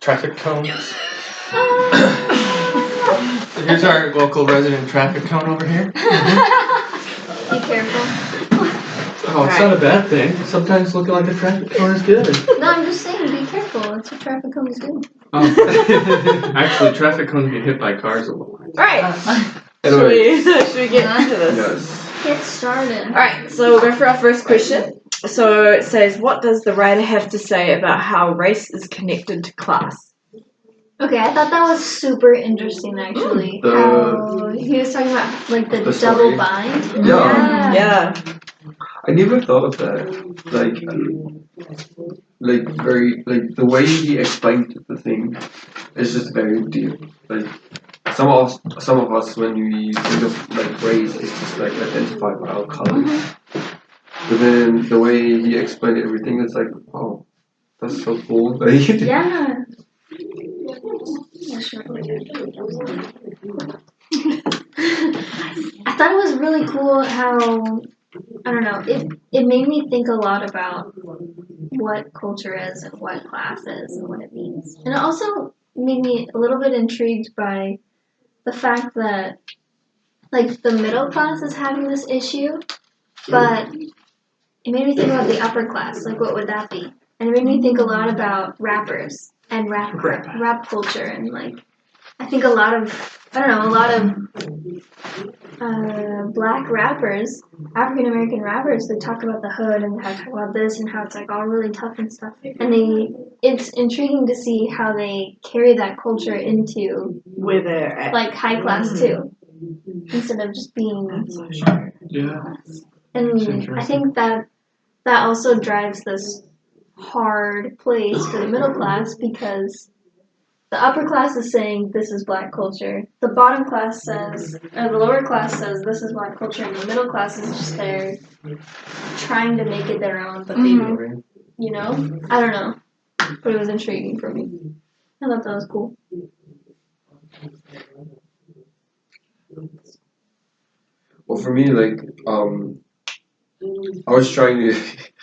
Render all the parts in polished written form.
traffic cones. Here's our local resident traffic cone over here. Be careful. Oh, it's not a bad thing. Sometimes looking like a traffic cone is good. No, I'm just saying, be careful. That's what traffic cones do. Oh. Actually, traffic cones get hit by cars a lot. Right. Should we get into this? Yes. Get started. Alright, so we'll go for our first question. So it says, what does the writer have to say about how race is connected to class? Okay, I thought that was super interesting actually. How he was talking about like the double story. bind. Yeah. I never thought of that. Like the way he explained the thing is just very deep. Like some of us when we think of like race, it's just like identified by our colors. But then the way he explained everything, it's like, oh, that's so cool. Like, Yeah. I thought it was really cool how, I don't know, it made me think a lot about what culture is and what class is and what it means. And it also made me a little bit intrigued by the fact that like the middle class is having this issue, but it made me think about the upper class, like what would that be? And it made me think a lot about rappers and rap culture and like I think a lot of black rappers, African American rappers, they talk about the hood and how talk about this and how it's like all really tough and stuff. And it's intriguing to see how they carry that culture into Where they're at. like high class too, instead of just being. Yeah. And I think that also drives this hard place for the middle class because the upper class is saying this is black culture. The bottom class says, or the lower class says this is black culture, and the middle class is just there trying to make it their own, but they, you know, I don't know. But it was intriguing for me. I thought that was cool. well, for me, like, I was trying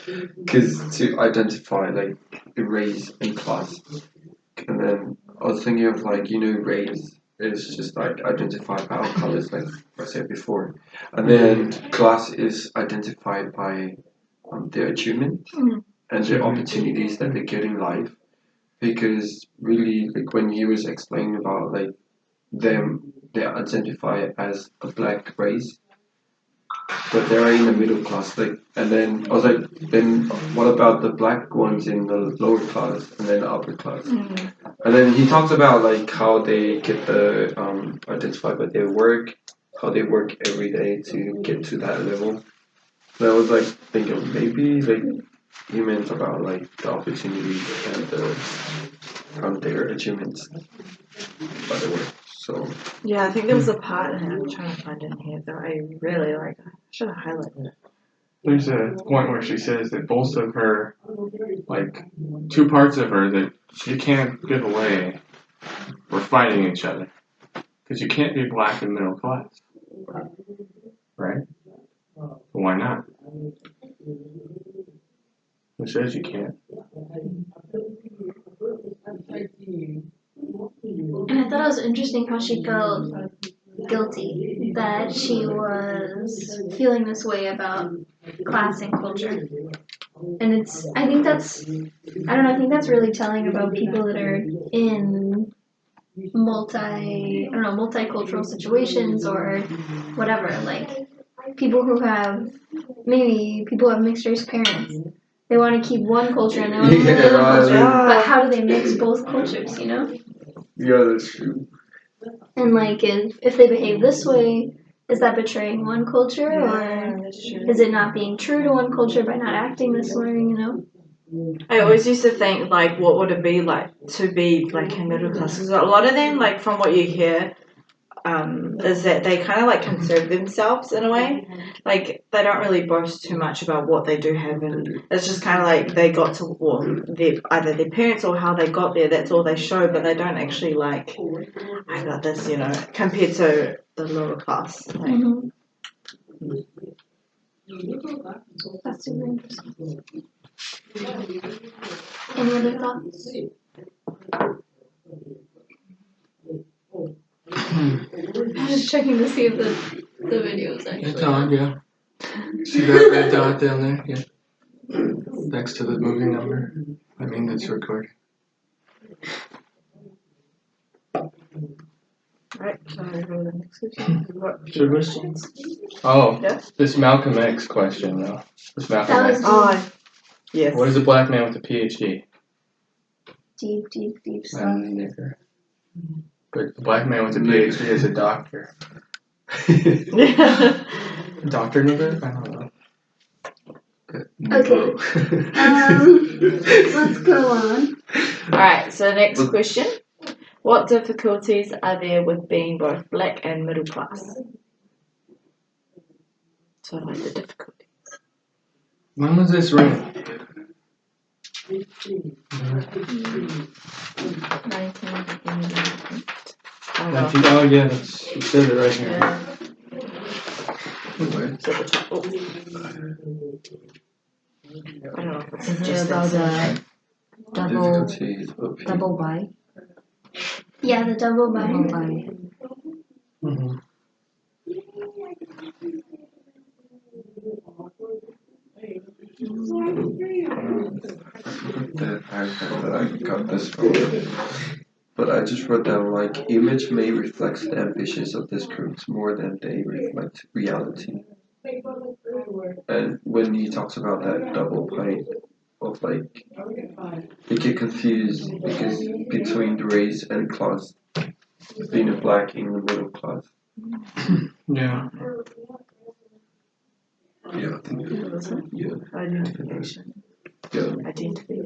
to identify like the race and class, and then I was thinking of like race is just like identified by our colors, like I said before, and then class is identified by their achievement and the opportunities that they get in life. Because really, like when he was explaining about like them, they identify as a black race, but they're in the middle class. Like, and then I was like, then what about the black ones in the lower class and then the upper class? And then he talks about like how they get the identified by their work, how they work every day to get to that level. And I was like thinking maybe like he meant about like the opportunities and their achievements by the work. So Yeah, I think there was a part in it, I'm trying to find it in here that I really like. I should have highlighted it. There's a point where she says that both of her, like, two parts of her that she can't give away were fighting each other. Because you can't be black and middle class. Right? Why not? Who says you can't? And I thought it was interesting how she felt guilty that she was feeling this way about class and culture. And I think that's really telling about people that are in multicultural situations or whatever, like people who have mixed race parents. They want to keep one culture and they want to keep the other culture, but how do they mix both cultures, you know? yeah, that's true. And like if they behave this way, is that betraying one culture or is it not being true to one culture by not acting this way, you know? I always used to think, like, what would it be like to be, like, in middle class? Because a lot of them, like, from what you hear, is that they kind of, like, conserve themselves in a way. Like, they don't really boast too much about what they do have, and it's just kind of like they got to, well, either their parents or how they got there, that's all they show, but they don't actually, like, I got this, you know, compared to the lower class. Like, That's super interesting. Any other thoughts? just checking to see if the video is actually It's on, yeah. See that red dot down there? Yeah. Next to the movie number. I mean, it's recording. Right, so I go to the next question. What Should we? questions? Oh, Yeah. this Malcolm X question, though. This Malcolm That X. was Oh, yes. What is a black man with a PhD? deep stuff. Nigger. But a black man with a PhD is a doctor. Yeah. Doctor nigger? I don't know. Let's go on. Alright, so next question. What difficulties are there with being both black and middle class? So like the difficulty. When was this written? 19. Oh yeah, that's, you said it right here. Yeah. So the top. Oh. I don't know if it's just about that. double Difficulties of double by. Yeah, the double Double bind. by. Mm-hmm. the paragraph that I got this from. But I just wrote down like image may reflect the ambitions of these groups more than they reflect reality. And when he talks about that double point of like they get confused because between the race and class, being a black in the middle class. Yeah. Yeah, I think yeah. Identification. Yeah. Identity.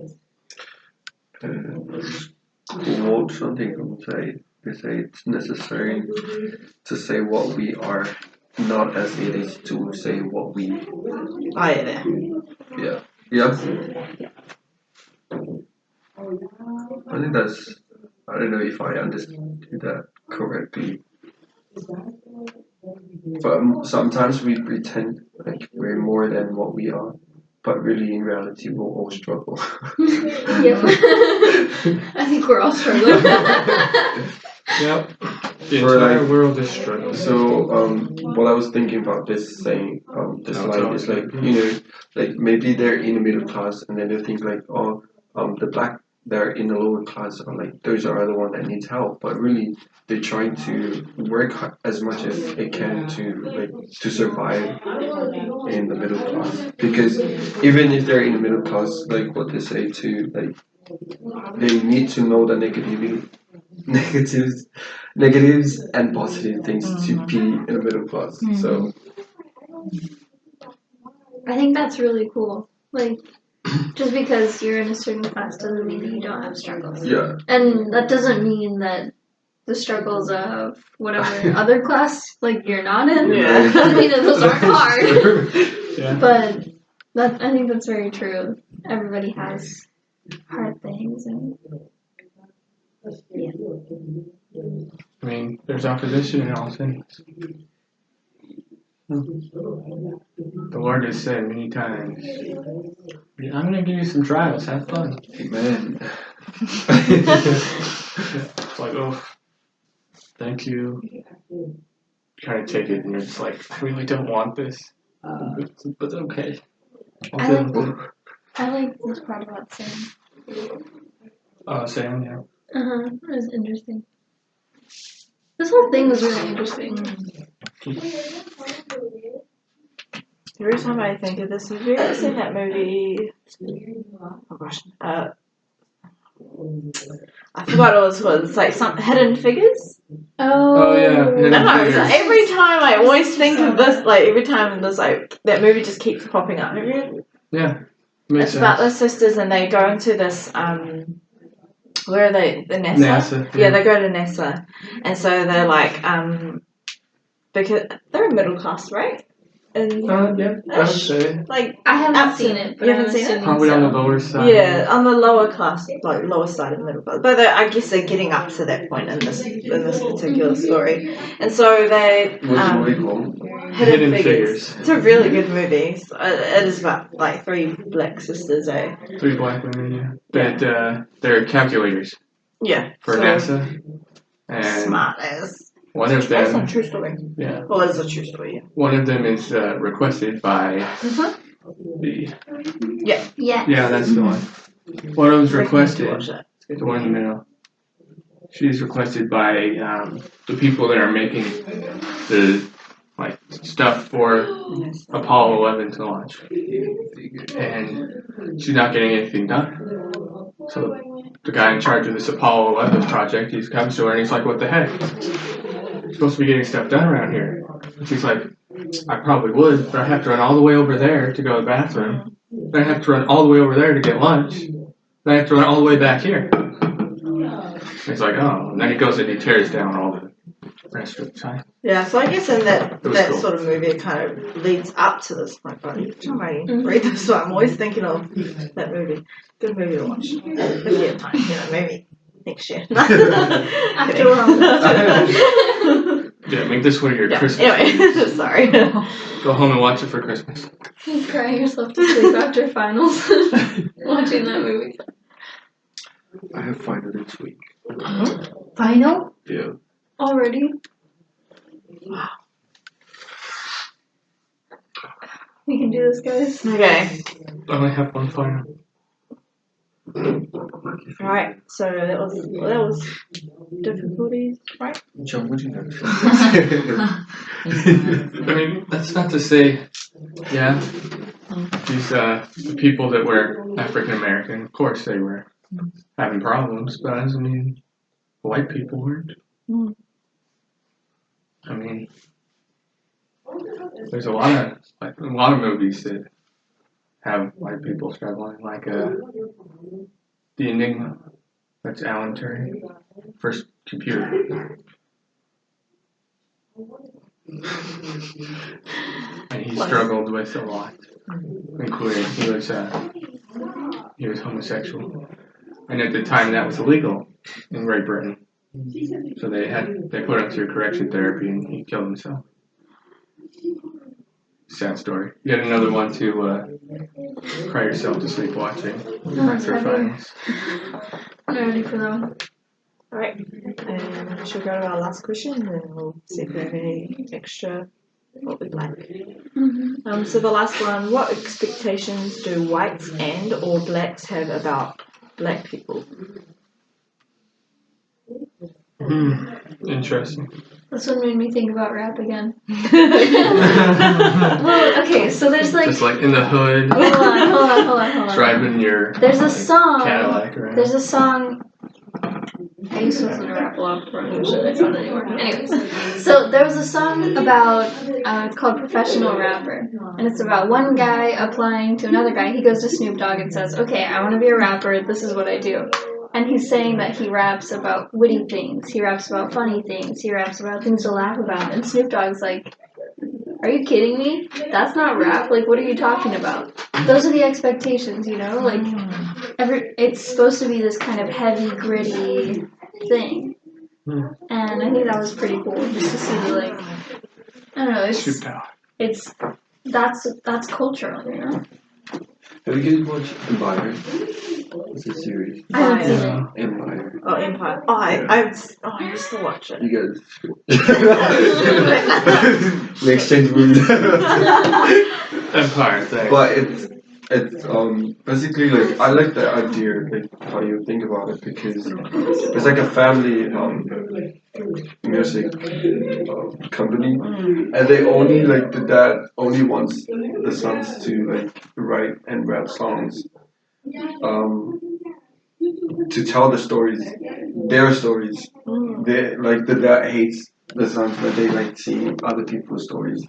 Quote something from they say it's necessary to say what we are, not as it is to say what we. Oh yeah. Yeah. Yeah. I think that's. I don't know if I understood that correctly. But sometimes we pretend like we're more than what we are, but really in reality we'll all struggle. Yep. I think we're all struggling. Yep. The For entire like- world is struggling. So what I was thinking about this saying, this No, line it's is like, you know, like maybe they're in the middle class and then they think like, oh, the black they're in the lower class are like those are the one that needs help, but really they're trying to work as much as they can to survive in the middle class. Because even if they're in the middle class, like what they say too, like they need to know the negatives and positive things to be in the middle class. So I think that's really cool. Like, just because you're in a certain class doesn't mean that you don't have struggles. yeah, And that doesn't mean that the struggles of whatever other class, like, you're not in, Yeah. doesn't mean that those aren't hard. Yeah. But I think that's very true. Everybody has hard things, and yeah. I mean, there's opposition in all things. The Lord has said many times, I'm going to give you some trials, have fun. amen. It's like, oh, thank you. Kind of take it and you're just like, I really don't want this. But okay. I I'll like do it. I like this part about Sam. Sam, yeah. It was interesting. This whole thing was really interesting. Every time I think of this, have you ever seen that movie? Oh gosh, I forgot what it was called. It's like some Hidden Figures. Oh, yeah. I don't Hidden know. It's Figures. like every time I always think of this. Like every time there's like that movie just keeps popping up. Have you? Yeah. Makes It's about the sense. sisters and they go into this where are they? The NASA? NASA, Yeah, they go to NASA. And so they're like because they're middle class, right? And Yeah, I would say. like I haven't Up to- seen it, but you I'm haven't seen it? assuming Probably on the so. lower side. yeah, on the lower class, like lower side of middle class. But I guess they're getting up to that point in this particular story. And so they What's the movie called? Hidden Hidden Figures. Figures. It's a really good movie. It is about like 3 black sisters, eh? 3 black women, yeah. But they're calculators Yeah. for so NASA. And smart as. One of That's a them, true story. yeah, Well, it's a true story. one of them is requested by the. Yes. Yeah, that's the one. One of them's requested. Watch that. The one in the middle. She's requested by the people that are making the like stuff for Apollo 11 to launch, and she's not getting anything done. So the guy in charge of this Apollo 11 project, he comes to her and he's like, "What the heck? You're supposed to be getting stuff done around here." And she's like, "I probably would, but I have to run all the way over there to go to the bathroom. Then I have to run all the way over there to get lunch. Then I have to run all the way back here." He's like, "Oh," and then he goes and he tears down all the rest of the time. Yeah, so I guess in that was cool. sort of movie, it kind of leads up to this point. But somebody read this, so I'm always thinking of that movie. Good movie to watch if you have time. Maybe next year. After we're all Yeah, make this one of your Yeah. Christmas. Anyway, sorry. Go home and watch it for Christmas. crying yourself to sleep after finals, watching that movie. I have final next week. Final Yeah. already? We can do this, guys. Okay. I only have one final. All right. So that was difficulties, right? John, what do you know? I mean, that's not to say, yeah, these the people that were African American, of course they were having problems, but that doesn't mean white people weren't. I mean, there's a lot of movies that have white people struggling, like The Enigma. That's Alan Turing, first computer. And he struggled with a lot, including he was homosexual, and at the time that was illegal in Great Britain. So they put him through correction therapy, and he killed himself. Sad story. You got another one to cry yourself to sleep watching after finals. I'm ready for that one. All right. And should we go to our last question, and then we'll see if we have any extra what we'd like. So the last one: what expectations do whites and or blacks have about black people? Interesting. This one made me think about rap again. Well, okay, so there's like. Just like in the hood, Hold on. driving your There's a song. Cadillac around. There's a song. I used to listen to rap a lot before I knew shit it's not anymore. Anyways, so there was a song about it's called Professional Rapper, and it's about one guy applying to another guy. He goes to Snoop Dogg and says, "Okay, I want to be a rapper. This is what I do." And he's saying that he raps about witty things. He raps about funny things. He raps about things to laugh about. And Snoop Dogg's like, "Are you kidding me? That's not rap. Like, what are you talking about?" Those are the expectations, you know? Like, it's supposed to be this kind of heavy, gritty thing. And I think that was pretty cool just to see, like, I don't know, that's cultural, you know? Have you guys watched Empire? It's a series. I haven't seen it. Empire. Oh, Empire. Oh, I used to watch it. You guys. Next change movies. Empire thing. But it's basically like I like the idea, like how you think about it, because it's like a family music company, and they only like the dad only wants the sons to like write and rap songs, to tell the stories, their stories. They like the dad hates the sons, but they like seeing other people's stories.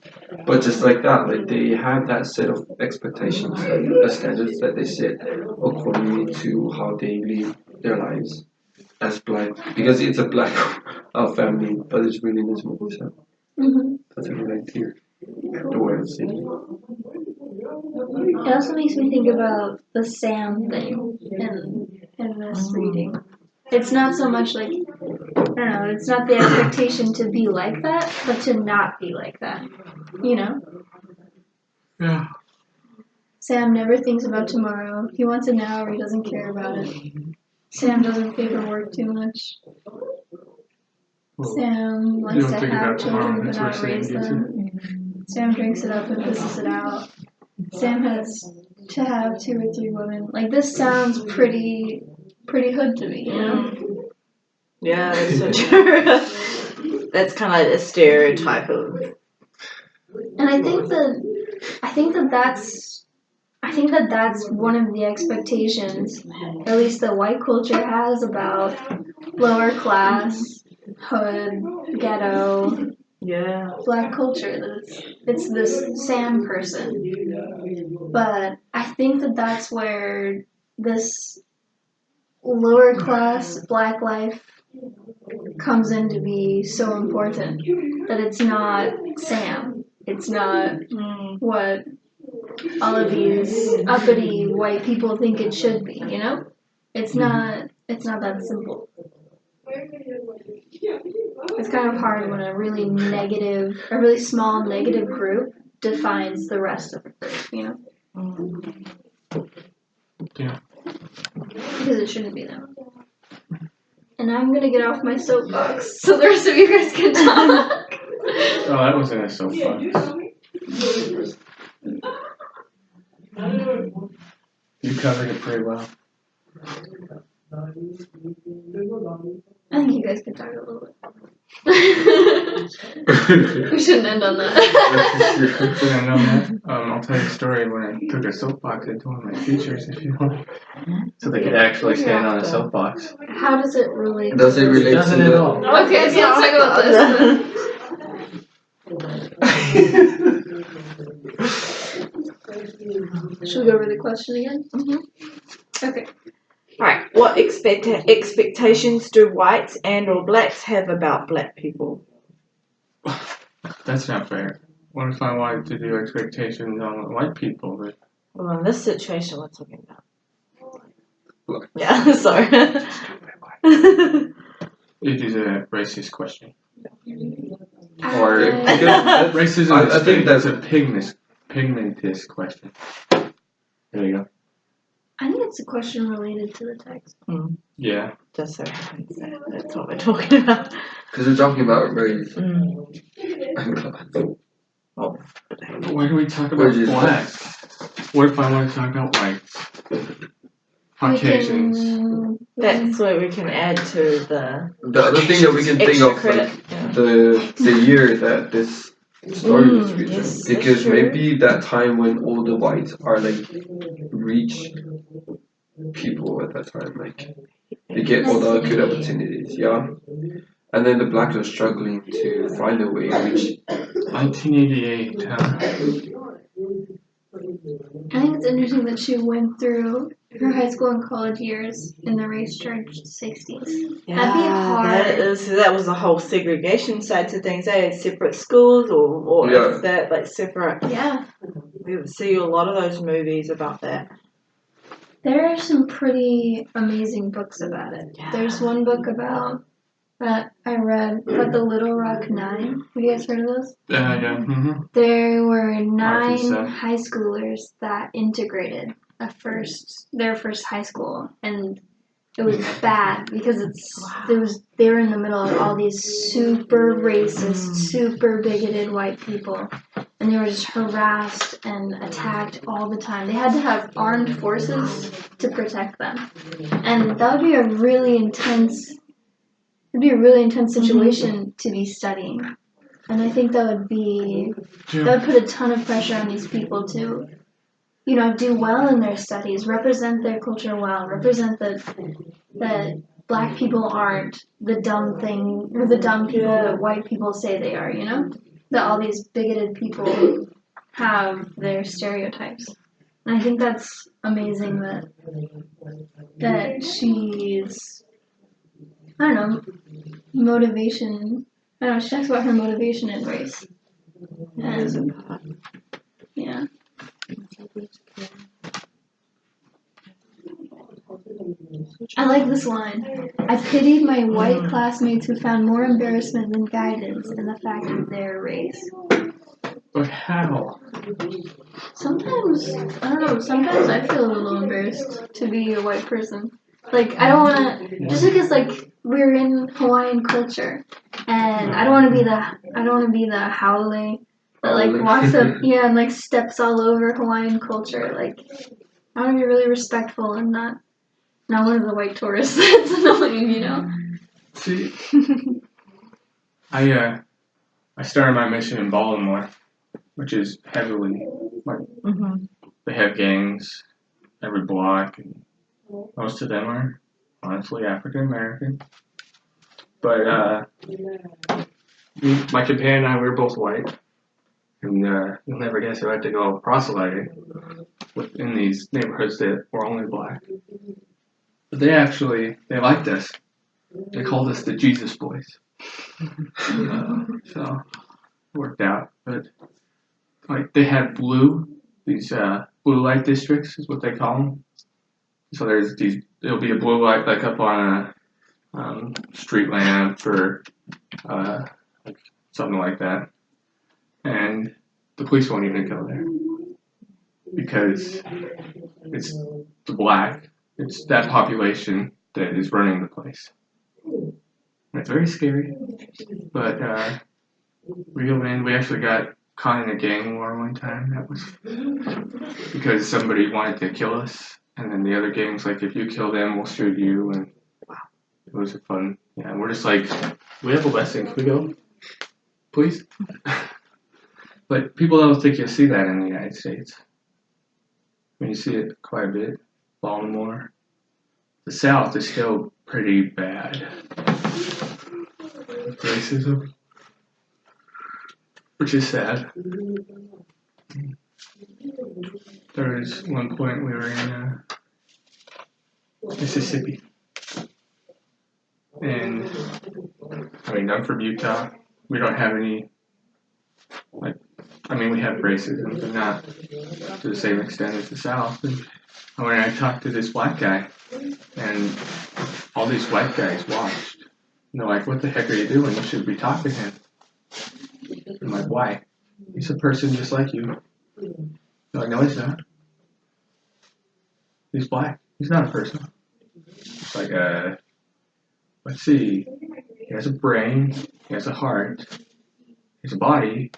But just like that, like they have that set of expectations, like the standards that they set accordingly to how they live their lives as black, because it's a black family, but it's really in this movie. So that's what I like to hear. The way it's seen. It also makes me think about the Sam thing in this reading. It's not so much like, I don't know, it's not the expectation to be like that, but to not be like that. You know? Yeah. Sam never thinks about tomorrow. He wants it now or he doesn't care about it. Sam doesn't paperwork too much. Well, Sam you likes don't to think have about tomorrow, children but that's where not Sam raise gets them. Sam drinks it up and pisses it out. Sam has to have 2 or 3 women. Like this sounds pretty hood to me, you know? Yeah, that's so true. That's kind of a stereotype of. And I think that's one of the expectations, at least that white culture has about lower class, hood, ghetto, Yeah. black culture. That it's this Sam person. But I think that that's where this lower class black life comes in to be so important. That it's not Sam. It's not what all of these uppity white people think it should be, you know? It's not that simple. It's kind of hard when a really small negative group defines the rest of the group, you know? Yeah. Because it shouldn't be them. And I'm gonna get off my soapbox so the rest of you guys can talk. Oh, that wasn't a soapbox. You covered it pretty well. I think you guys can talk a little bit. We shouldn't end on that. Did I know that? I'll tell you a story when I took a soapbox into one of my teachers, if you want. So they could actually stand on a soapbox. How does it relate? Does it relate Doesn't to at the? all. Okay, so let's talk about this. Should we go over the question again? Okay. Right. What expectations do whites and or blacks have about black people? That's not fair. What if I wanted to do expectations on white people? But Well, in this situation, we're talking about. Black. Yeah. Sorry. it is a racist question. Or Racism I is think that's that's- a pigmentous question. There you go. I think it's a question related to the text. Yeah. Just so happens that that's what we're talking about. Because we're talking about race. Oh. Why do we talk Where about do you blacks? What if I want to talk about whites? Caucasians. That's what we can add to the The other thing that we can think extra of, credit. like Yeah. the year that this story was written, yes, that's because true. maybe that time when all the whites are like rich people at that time, like they get all the good opportunities, yeah. And then the blacks are struggling to find a way, which 1988. I think it's interesting that she went through her high school and college years in the race-charged 60s. Yeah, That'd be hard. that was the whole segregation side to things. They had separate schools or Yeah. if that like separate. Yeah. We would see a lot of those movies about that. There are some pretty amazing books about it. Yeah. There's one book about that I read about the Little Rock Nine. Have you guys heard of those? Yeah. Mm-hmm. There were 9 Arkansas. high schoolers that integrated their first high school, and it was bad because they were in the middle of all these super racist, super bigoted white people, and they were just harassed and attacked all the time. They had to have armed forces to protect them, and that would be a really intense. It'd be a really intense situation to be studying, and I think that would put a ton of pressure on these people to, do well in their studies, represent their culture well, represent that black people aren't the dumb thing or the dumb people that white people say they are. That all these bigoted people have their stereotypes, and I think that's amazing that she's. I don't know, motivation. I don't know, she talks about her motivation in race. And, yeah. I like this line. I pitied my white classmates who found more embarrassment than guidance in the fact of their race. But how? Sometimes, I don't know, sometimes I feel a little embarrassed to be a white person. Like, I don't want to, just because, like, we're in Hawaiian culture, and I don't want to be the haole that like Haole. walks up, yeah, and like steps all over Hawaiian culture. Like, I want to be really respectful and not one of the white tourists that's annoying, you know. See, I started my mission in Baltimore, which is heavily like Mhm. they have gangs every block, and most of them are honestly African American. But my companion and I, we were both white, and you'll never guess who had to go proselyting within these neighborhoods that were only black. But they liked us. They called us the Jesus Boys. So it worked out. But like they had these blue light districts is what they call them. So there'll be a blue light like up on a street lamp or like something like that, and the police won't even go there because it's it's that population that is running the place. And it's very scary, but we actually got caught in a gang war one time. That was because somebody wanted to kill us, and then the other gang's like, if you kill them, we'll shoot you, and it was fun. Yeah, we're just like, we have a blessing. Can we go, please? But people don't think you'll see that in the United States. I mean, you see it quite a bit. Baltimore. The South is still pretty bad. Racism. Which is sad. There was one point we were in Mississippi. And, I mean, I'm from Utah. We don't have any, we have racism, but not to the same extent as the South. And when I talked to this black guy, and all these white guys watched, and they're like, what the heck are you doing? You should be talking to him. I'm like, why? He's a person just like you. They're like, no, he's not. He's black. He's not a person. It's like, let's see. He has a brain. He has a heart. He has a body.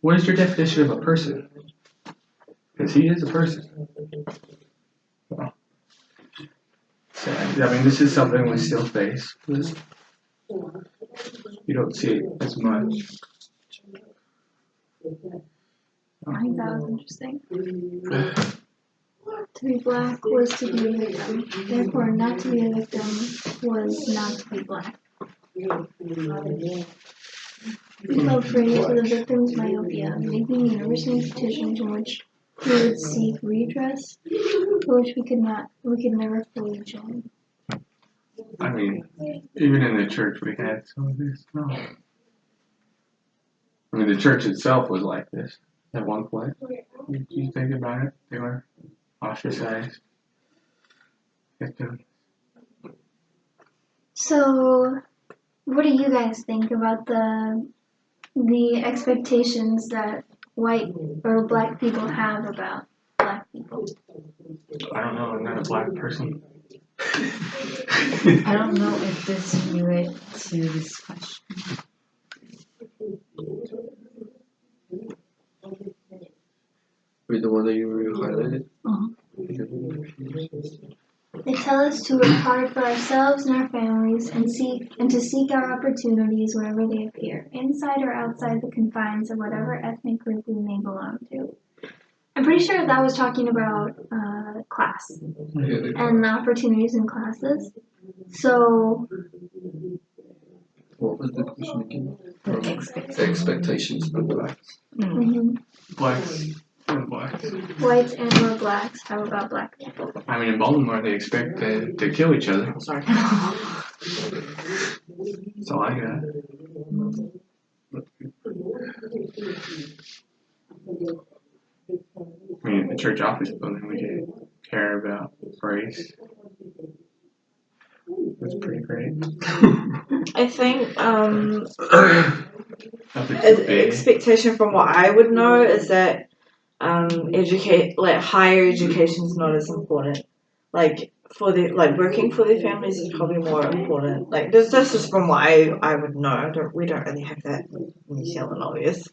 What is your definition of a person? Because he is a person. Well, sad. I mean, this is something we still face. You don't see it as much. I think that was interesting. To be black was to be a victim. Therefore, not to be a victim was not to be black. We fell prey to the victim's myopia, making the universal institutions in which we would seek redress, for which we could never fully join. I mean, even in the church we had some of this. No. I mean, the church itself was like this at one point. You think about it, they were ostracized. Victims. So, what do you guys think about the expectations that white or black people have about black people? I don't know, I'm not a black person. I don't know if this relates to this question. With the one that you highlighted? They tell us to work hard for ourselves and our families and to seek our opportunities wherever they appear, inside or outside the confines of whatever ethnic group we may belong to. I'm pretty sure that was talking about class and the opportunities in classes. So, What was the question again? The Expectations of blacks. Blacks and blacks. whites and or blacks, how about black people? I mean, in Baltimore, they expect to kill each other. Sorry. That's all I got. I mean, the church office building, we didn't care about race. That's pretty great. I think Nothing too big. expectation from what I would know is that higher education is not as important. Like for the like working for their families is probably more important. Like this is from what I would know. We don't really have that in New Zealand, obviously,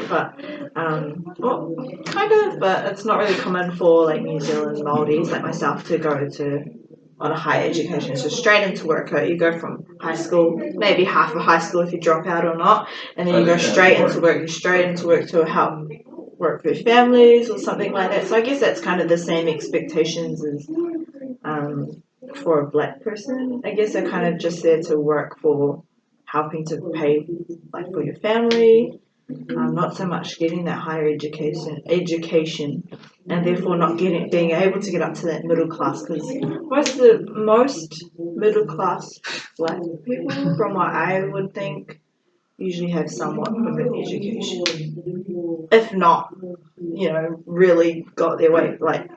but well, kind of, but it's not really common for like New Zealand Māoris like myself to go to on a higher education, so straight into work. You go from high school, maybe half of high school if you drop out or not, and then you go straight into work. You're straight into work to help work with families or something like that. So I guess that's kind of the same expectations as for a black person. I guess they're kind of just there to work for helping to pay like for your family. Not so much getting that higher education, and therefore not being able to get up to that middle class. Because most middle class black people, from what I would think, usually have somewhat of an education, if not, really got their way, like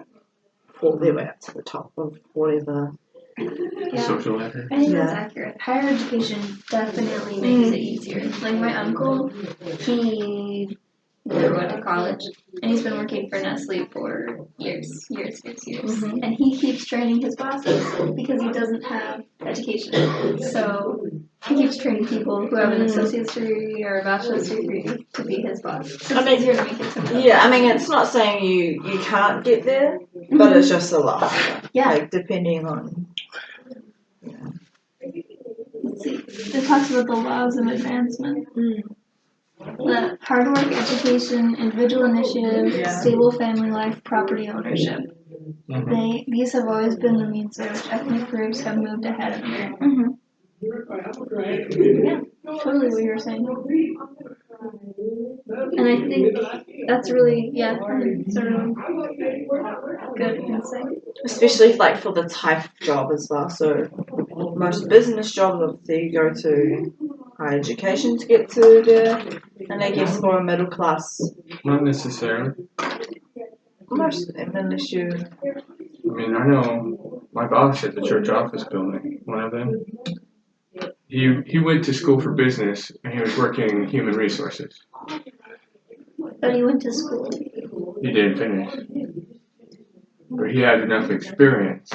fought their way up to the top of whatever. Yeah. Social ladder. I think that's Yeah. accurate. Higher education definitely makes it easier. Like my uncle, he never went to college, and he's been working for Nestle for years. Mhm. And he keeps training his bosses because he doesn't have education. So he keeps training people who have an associate's degree or a bachelor's degree to be his boss. So it's easier to make it to the Yeah, I mean, it's not saying you can't get there, but it's just a lot harder. Yeah. Like depending on. Let's see. It talks about the laws of advancement. The hard work, education, individual initiative, Yeah. stable family life, property ownership. Mhm. These have always been the means by which ethnic groups have moved ahead of America. Yeah, totally what you were saying. And I think that's really, it's a really good insight. Especially like for the type of job as well. So most business jobs, obviously, you go to higher education to get to there, and I guess for a middle class, Not necessarily. most of them, unless you. I mean, I know my boss at the church office building, one of them. He went to school for business and he was working in human resources. But he went to school. He didn't finish. But he had enough experience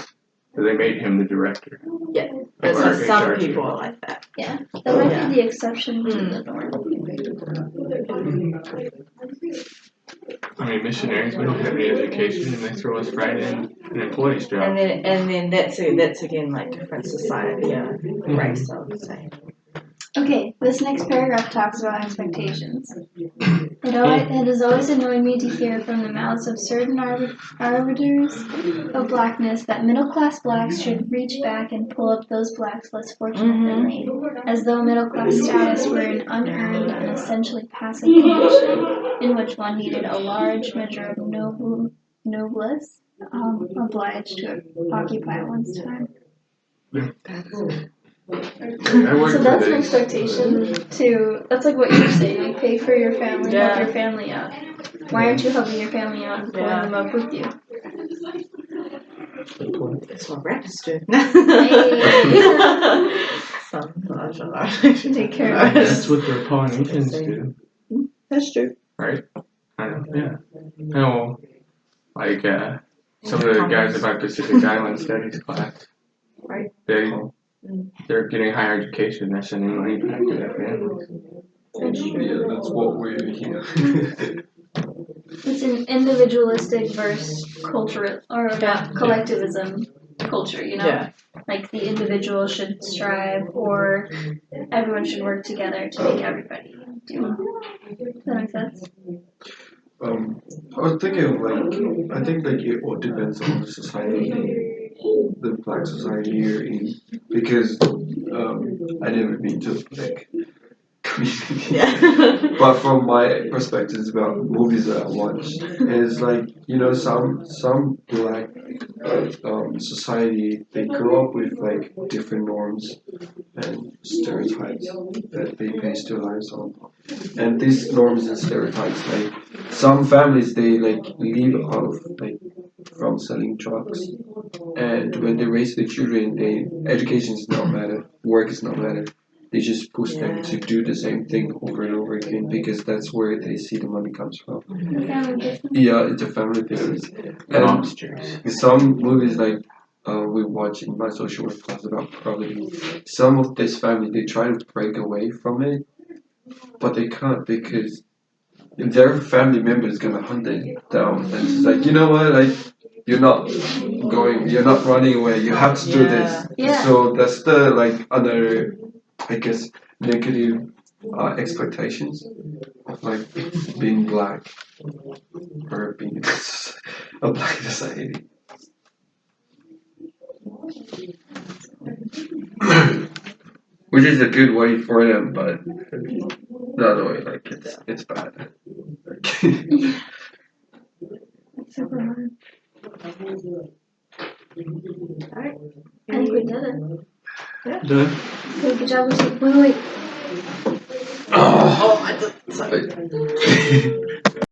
that they made him the director. There's Or like some HR people team. are like that. Yeah, that might be the exception to the norm. I mean, missionaries, we don't have any education and they throw us right in an employee's job. And then that's again like different society, race, I would say. Okay, this next paragraph talks about expectations. It has always annoyed me to hear from the mouths of certain arbiters of blackness that middle-class blacks should reach back and pull up those blacks less fortunate than me, as though middle-class status were an unearned and essentially passive condition in which one needed a large measure of noblesse obliged to occupy one's time. I worked So for that's an this. expectation that's like what you were saying, like pay for your family, help your family out. Why aren't you helping your family out and pulling them up with you? That's what rappers do. Some, I don't know. Take care of That's what the Polynesians do. That's true. Right? I know, yeah. I know, like, some of the guys in my Pacific Island Studies class. Right. They're getting higher education, they're sending money back to their families. Yeah, that's what we're here. It's an individualistic versus cultural or collectivism culture, Yeah. Like the individual should strive or everyone should work together to make everybody do. Does that make sense? I was thinking of I think it all depends on the society, the black society you're in, because I never been to black community. Yeah. But from my perspective, it's about movies that I watched. And it's some black society, they grow up with different norms and stereotypes that they base their lives on. And these norms and stereotypes, some families they live out from selling drugs, and when they raise their children, education is not matter, work is not matter. They just push them to do the same thing over and over again because that's where they see the money comes from. Family business. Yeah, it's a family business. And Mobsters. some movies we watch in my social work class about poverty. Some of this family they try to break away from it, but they can't because their family member is gonna hunt them down, and it's like you know what, like you're not you're not running away. You have to do this. Yeah. So that's the like other, I guess, negative expectations of like being black or being a black society. Which is a good way for them, but the other way, like it's bad. Super hard. I think we did it. Done? Okay, good job, Lucy. Wait. Oh, I did. Sorry. Like-